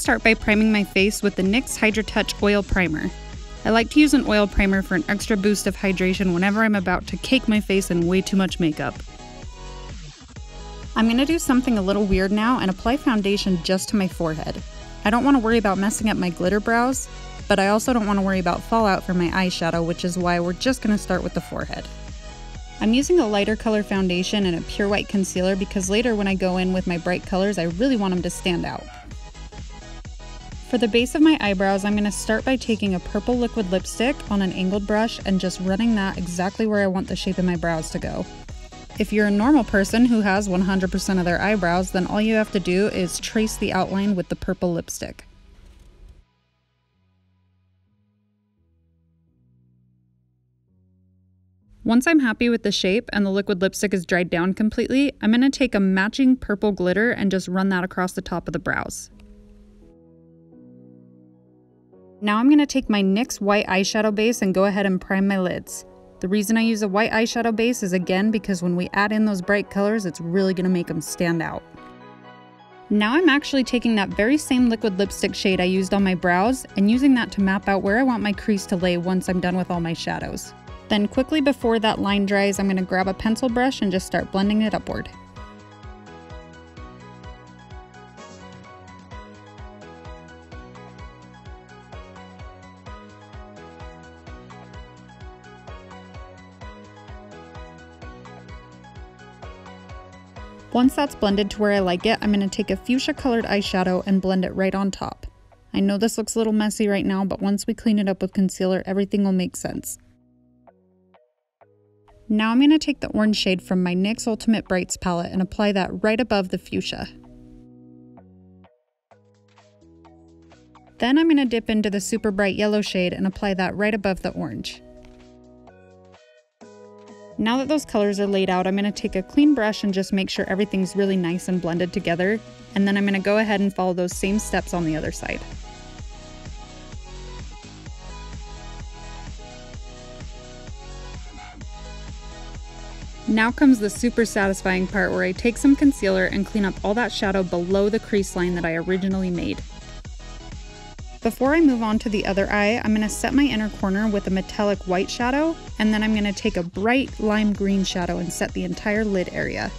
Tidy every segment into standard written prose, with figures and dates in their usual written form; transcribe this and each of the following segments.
start by priming my face with the NYX Hydra Touch Oil Primer. I like to use an oil primer for an extra boost of hydration whenever I'm about to cake my face in way too much makeup. I'm going to do something a little weird now and apply foundation just to my forehead. I don't want to worry about messing up my glitter brows, but I also don't want to worry about fallout for my eyeshadow, which is why we're just going to start with the forehead. I'm using a lighter color foundation and a pure white concealer because later when I go in with my bright colors, I really want them to stand out. For the base of my eyebrows, I'm going to start by taking a purple liquid lipstick on an angled brush and just running that exactly where I want the shape of my brows to go. If you're a normal person who has 100% of their eyebrows, then all you have to do is trace the outline with the purple lipstick. Once I'm happy with the shape and the liquid lipstick is dried down completely, I'm going to take a matching purple glitter and just run that across the top of the brows. Now I'm going to take my NYX white eyeshadow base and go ahead and prime my lids. The reason I use a white eyeshadow base is again because when we add in those bright colors, it's really going to make them stand out. Now I'm actually taking that very same liquid lipstick shade I used on my brows and using that to map out where I want my crease to lay once I'm done with all my shadows. Then quickly before that line dries, I'm going to grab a pencil brush and just start blending it upward. Once that's blended to where I like it, I'm going to take a fuchsia colored eyeshadow and blend it right on top. I know this looks a little messy right now, but once we clean it up with concealer, everything will make sense. Now I'm going to take the orange shade from my NYX Ultimate Brights palette and apply that right above the fuchsia. Then I'm going to dip into the super bright yellow shade and apply that right above the orange. Now that those colors are laid out, I'm going to take a clean brush and just make sure everything's really nice and blended together, and then I'm going to go ahead and follow those same steps on the other side. Now comes the super satisfying part where I take some concealer and clean up all that shadow below the crease line that I originally made. Before I move on to the other eye, I'm going to set my inner corner with a metallic white shadow, and then I'm going to take a bright lime green shadow and set the entire lid area.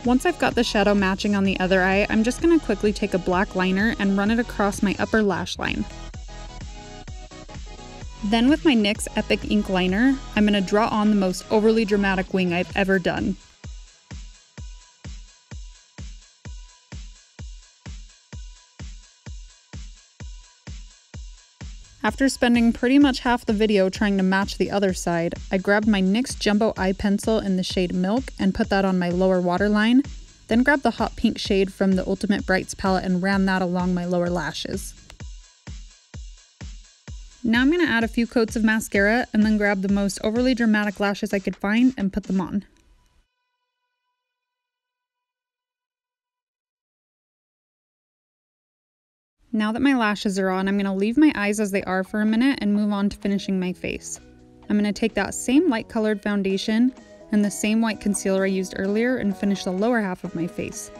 Once I've got the shadow matching on the other eye, I'm just going to quickly take a black liner and run it across my upper lash line. Then with my NYX Epic Ink Liner, I'm going to draw on the most overly dramatic wing I've ever done. After spending pretty much half the video trying to match the other side, I grabbed my NYX Jumbo Eye Pencil in the shade Milk and put that on my lower waterline, then grabbed the hot pink shade from the Ultimate Brights palette and ran that along my lower lashes. Now I'm going to add a few coats of mascara and then grab the most overly dramatic lashes I could find and put them on. Now that my lashes are on, I'm going to leave my eyes as they are for a minute and move on to finishing my face. I'm going to take that same light colored foundation and the same white concealer I used earlier and finish the lower half of my face.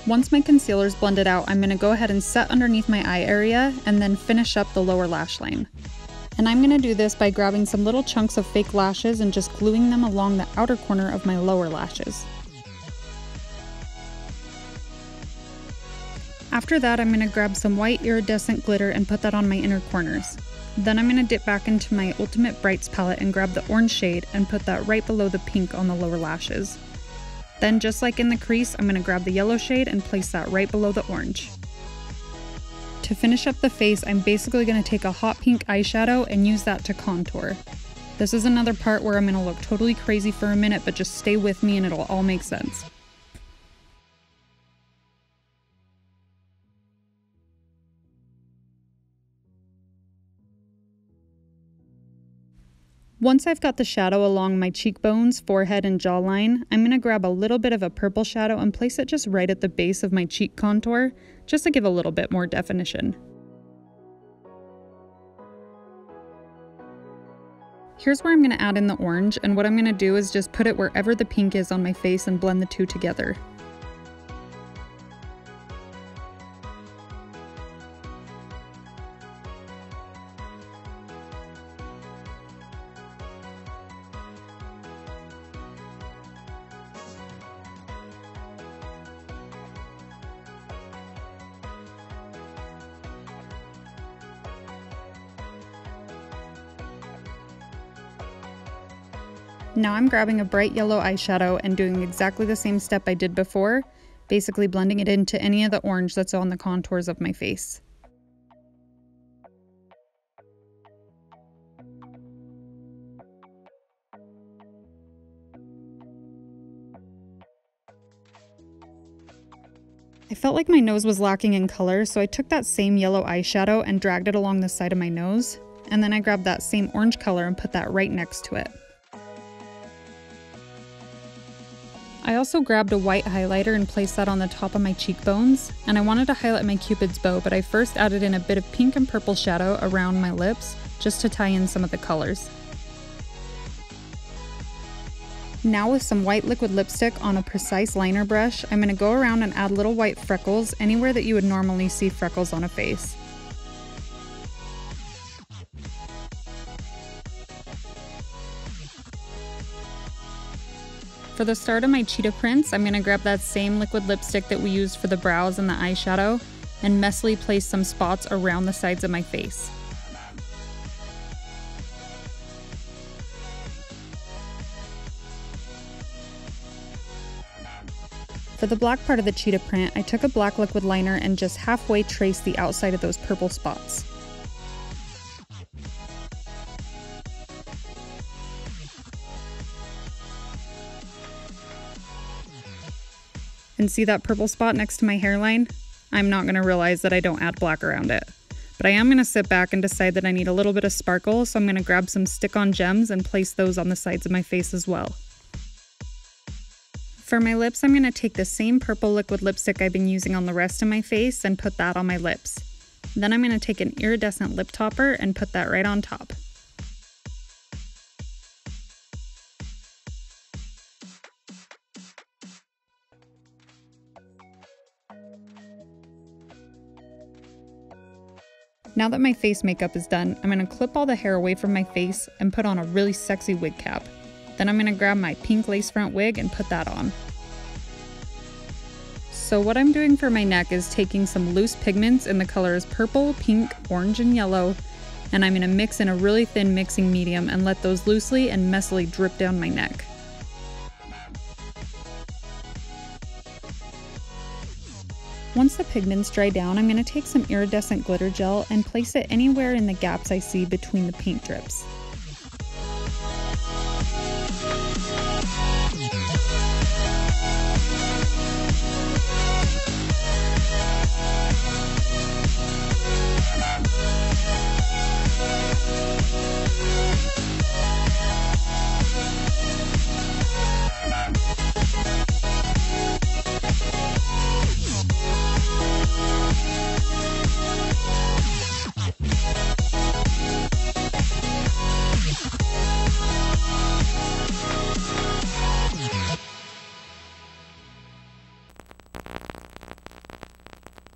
Once my concealer's blended out, I'm going to go ahead and set underneath my eye area and then finish up the lower lash line. And I'm going to do this by grabbing some little chunks of fake lashes and just gluing them along the outer corner of my lower lashes. After that, I'm going to grab some white iridescent glitter and put that on my inner corners. Then I'm going to dip back into my Ultimate Brights palette and grab the orange shade and put that right below the pink on the lower lashes. Then just like in the crease, I'm going to grab the yellow shade and place that right below the orange. To finish up the face, I'm basically going to take a hot pink eyeshadow and use that to contour. This is another part where I'm going to look totally crazy for a minute, but just stay with me and it'll all make sense. Once I've got the shadow along my cheekbones, forehead, and jawline, I'm going to grab a little bit of a purple shadow and place it just right at the base of my cheek contour, just to give a little bit more definition. Here's where I'm going to add in the orange, and what I'm going to do is just put it wherever the pink is on my face and blend the two together. Now I'm grabbing a bright yellow eyeshadow and doing exactly the same step I did before, basically blending it into any of the orange that's on the contours of my face. I felt like my nose was lacking in color, so I took that same yellow eyeshadow and dragged it along the side of my nose, and then I grabbed that same orange color and put that right next to it. I also grabbed a white highlighter and placed that on the top of my cheekbones, and I wanted to highlight my Cupid's bow, but I first added in a bit of pink and purple shadow around my lips, just to tie in some of the colors. Now with some white liquid lipstick on a precise liner brush, I'm going to go around and add little white freckles anywhere that you would normally see freckles on a face. For the start of my cheetah prints, I'm going to grab that same liquid lipstick that we used for the brows and the eyeshadow and messily place some spots around the sides of my face. For the black part of the cheetah print, I took a black liquid liner and just halfway traced the outside of those purple spots. And see that purple spot next to my hairline? I'm not going to realize that I don't add black around it. But I am going to sit back and decide that I need a little bit of sparkle, so I'm going to grab some stick-on gems and place those on the sides of my face as well. For my lips, I'm going to take the same purple liquid lipstick I've been using on the rest of my face and put that on my lips. Then I'm going to take an iridescent lip topper and put that right on top. Now that my face makeup is done, I'm going to clip all the hair away from my face and put on a really sexy wig cap. Then I'm going to grab my pink lace front wig and put that on. So what I'm doing for my neck is taking some loose pigments in the colors purple, pink, orange, and yellow, and I'm going to mix in a really thin mixing medium and let those loosely and messily drip down my neck. Once the pigments dry down, I'm going to take some iridescent glitter gel and place it anywhere in the gaps I see between the paint drips.